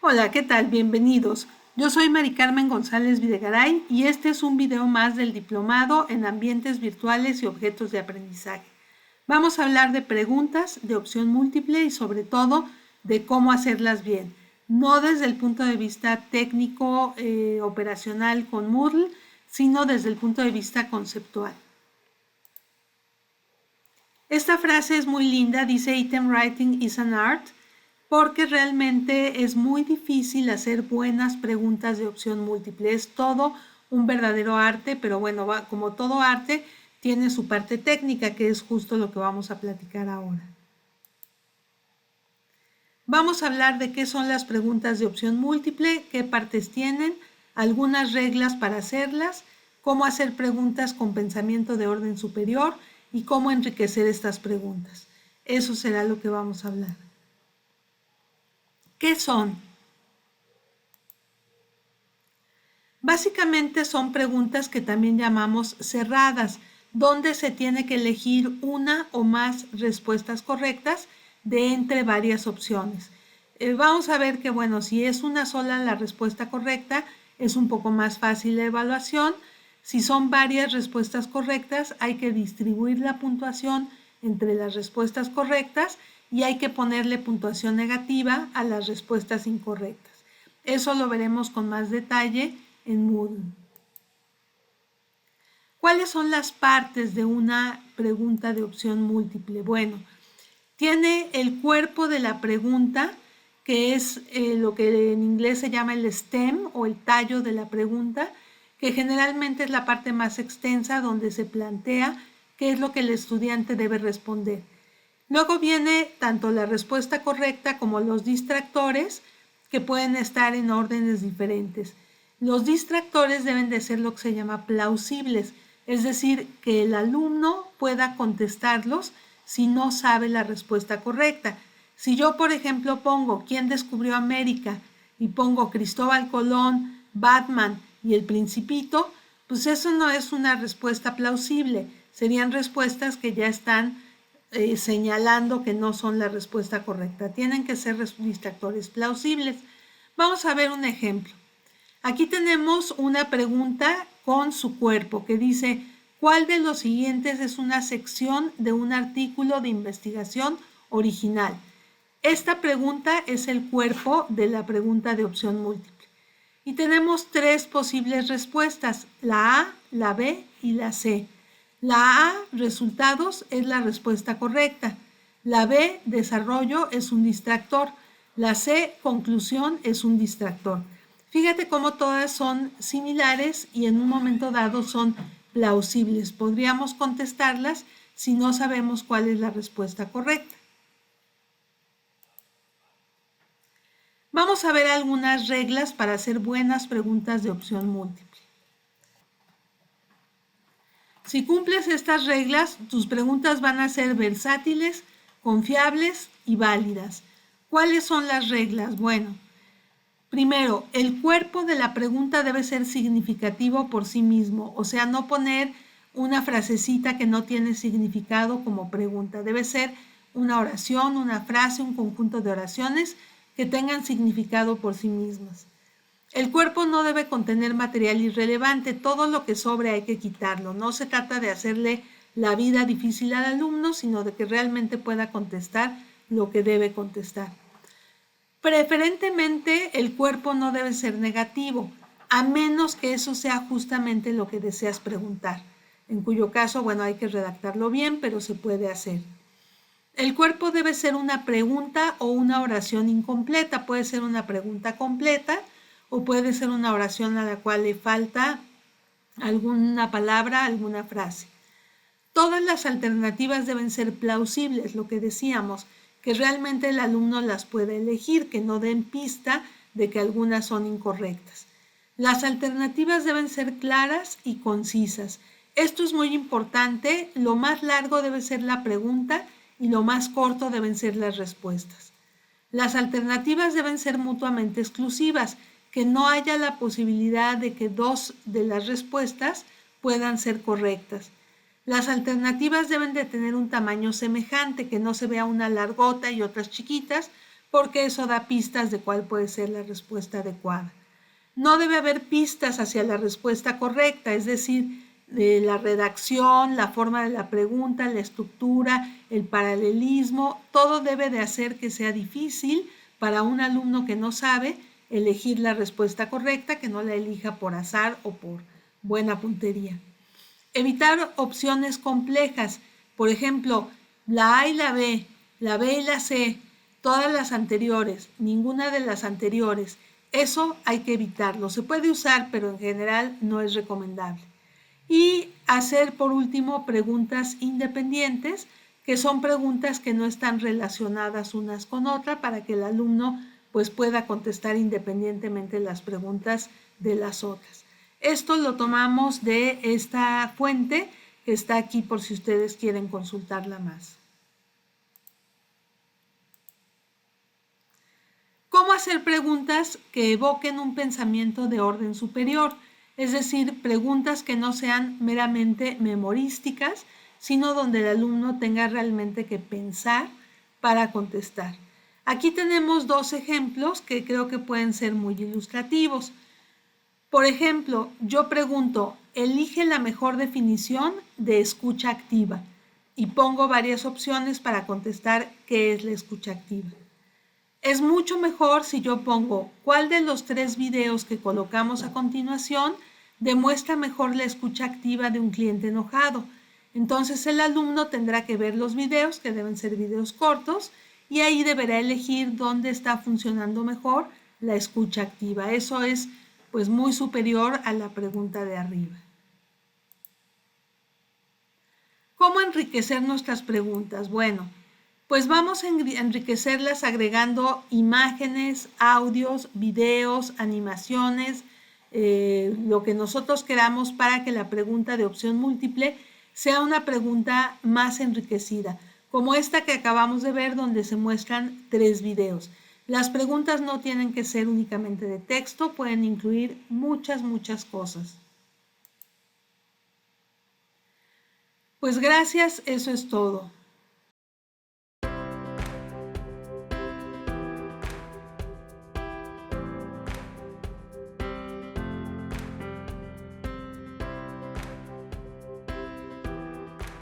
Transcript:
Hola, ¿qué tal? Bienvenidos. Yo soy Mari Carmen González Videgaray y este es un video más del Diplomado en Ambientes Virtuales y Objetos de Aprendizaje. Vamos a hablar de preguntas de opción múltiple y sobre todo de cómo hacerlas bien. No desde el punto de vista técnico operacional con Moodle, sino desde el punto de vista conceptual. Esta frase es muy linda, dice Item Writing is an art, porque realmente es muy difícil hacer buenas preguntas de opción múltiple. Es todo un verdadero arte, pero bueno, como todo arte, tiene su parte técnica, que es justo lo que vamos a platicar ahora. Vamos a hablar de qué son las preguntas de opción múltiple, qué partes tienen, algunas reglas para hacerlas, cómo hacer preguntas con pensamiento de orden superior y cómo enriquecer estas preguntas. Eso será lo que vamos a hablar. ¿Qué son? Básicamente son preguntas que también llamamos cerradas, donde se tiene que elegir una o más respuestas correctas de entre varias opciones. Vamos a ver que, bueno, si es una sola la respuesta correcta, es un poco más fácil la evaluación. Si son varias respuestas correctas, hay que distribuir la puntuación entre las respuestas correctas y hay que ponerle puntuación negativa a las respuestas incorrectas. Eso lo veremos con más detalle en Moodle. ¿Cuáles son las partes de una pregunta de opción múltiple? Bueno, tiene el cuerpo de la pregunta, que es lo que en inglés se llama el stem o el tallo de la pregunta, que generalmente es la parte más extensa donde se plantea qué es lo que el estudiante debe responder. Luego viene tanto la respuesta correcta como los distractores, que pueden estar en órdenes diferentes. Los distractores deben de ser lo que se llama plausibles, es decir, que el alumno pueda contestarlos si no sabe la respuesta correcta. Si yo, por ejemplo, pongo ¿quién descubrió América? Y pongo Cristóbal Colón, Batman y el Principito, pues eso no es una respuesta plausible. Serían respuestas que ya están señalando que no son la respuesta correcta. Tienen que ser distractores plausibles. Vamos a ver un ejemplo. Aquí tenemos una pregunta con su cuerpo que dice, ¿cuál de los siguientes es una sección de un artículo de investigación original? Esta pregunta es el cuerpo de la pregunta de opción múltiple. Y tenemos tres posibles respuestas, la A, la B y la C. La A, resultados, es la respuesta correcta. La B, desarrollo, es un distractor. La C, conclusión, es un distractor. Fíjate cómo todas son similares y en un momento dado son plausibles. Podríamos contestarlas si no sabemos cuál es la respuesta correcta. Vamos a ver algunas reglas para hacer buenas preguntas de opción múltiple. Si cumples estas reglas, tus preguntas van a ser versátiles, confiables y válidas. ¿Cuáles son las reglas? Bueno, primero, el cuerpo de la pregunta debe ser significativo por sí mismo, o sea, no poner una frasecita que no tiene significado como pregunta. Debe ser una oración, una frase, un conjunto de oraciones que tengan significado por sí mismas. El cuerpo no debe contener material irrelevante, todo lo que sobre hay que quitarlo. No se trata de hacerle la vida difícil al alumno, sino de que realmente pueda contestar lo que debe contestar. Preferentemente el cuerpo no debe ser negativo, a menos que eso sea justamente lo que deseas preguntar, en cuyo caso, bueno, hay que redactarlo bien, pero se puede hacer. El cuerpo debe ser una pregunta o una oración incompleta, puede ser una pregunta completa o puede ser una oración a la cual le falta alguna palabra, alguna frase. Todas las alternativas deben ser plausibles, lo que decíamos, que realmente el alumno las pueda elegir, que no den pista de que algunas son incorrectas. Las alternativas deben ser claras y concisas. Esto es muy importante, lo más largo debe ser la pregunta y lo más corto deben ser las respuestas. Las alternativas deben ser mutuamente exclusivas, que no haya la posibilidad de que dos de las respuestas puedan ser correctas. Las alternativas deben de tener un tamaño semejante, que no se vea una largota y otras chiquitas, porque eso da pistas de cuál puede ser la respuesta adecuada. No debe haber pistas hacia la respuesta correcta, es decir, la redacción, la forma de la pregunta, la estructura, el paralelismo, todo debe de hacer que sea difícil para un alumno que no sabe elegir la respuesta correcta, que no la elija por azar o por buena puntería. Evitar opciones complejas, por ejemplo, la A y la B y la C, todas las anteriores, ninguna de las anteriores. Eso hay que evitarlo. Se puede usar, pero en general no es recomendable. Y hacer, por último, preguntas independientes, que son preguntas que no están relacionadas unas con otras para que el alumno pues, pueda contestar independientemente las preguntas de las otras. Esto lo tomamos de esta fuente que está aquí por si ustedes quieren consultarla más. ¿Cómo hacer preguntas que evoquen un pensamiento de orden superior? Es decir, preguntas que no sean meramente memorísticas, sino donde el alumno tenga realmente que pensar para contestar. Aquí tenemos dos ejemplos que creo que pueden ser muy ilustrativos. Por ejemplo, yo pregunto, elige la mejor definición de escucha activa y pongo varias opciones para contestar qué es la escucha activa. Es mucho mejor si yo pongo cuál de los 3 videos que colocamos a continuación demuestra mejor la escucha activa de un cliente enojado. Entonces el alumno tendrá que ver los videos, que deben ser videos cortos, y ahí deberá elegir dónde está funcionando mejor la escucha activa. Eso es pues muy superior a la pregunta de arriba. ¿Cómo enriquecer nuestras preguntas? Bueno, pues vamos a enriquecerlas agregando imágenes, audios, videos, animaciones, lo que nosotros queramos para que la pregunta de opción múltiple sea una pregunta más enriquecida, como esta que acabamos de ver donde se muestran 3 videos. Las preguntas no tienen que ser únicamente de texto, pueden incluir muchas cosas. Pues gracias, eso es todo.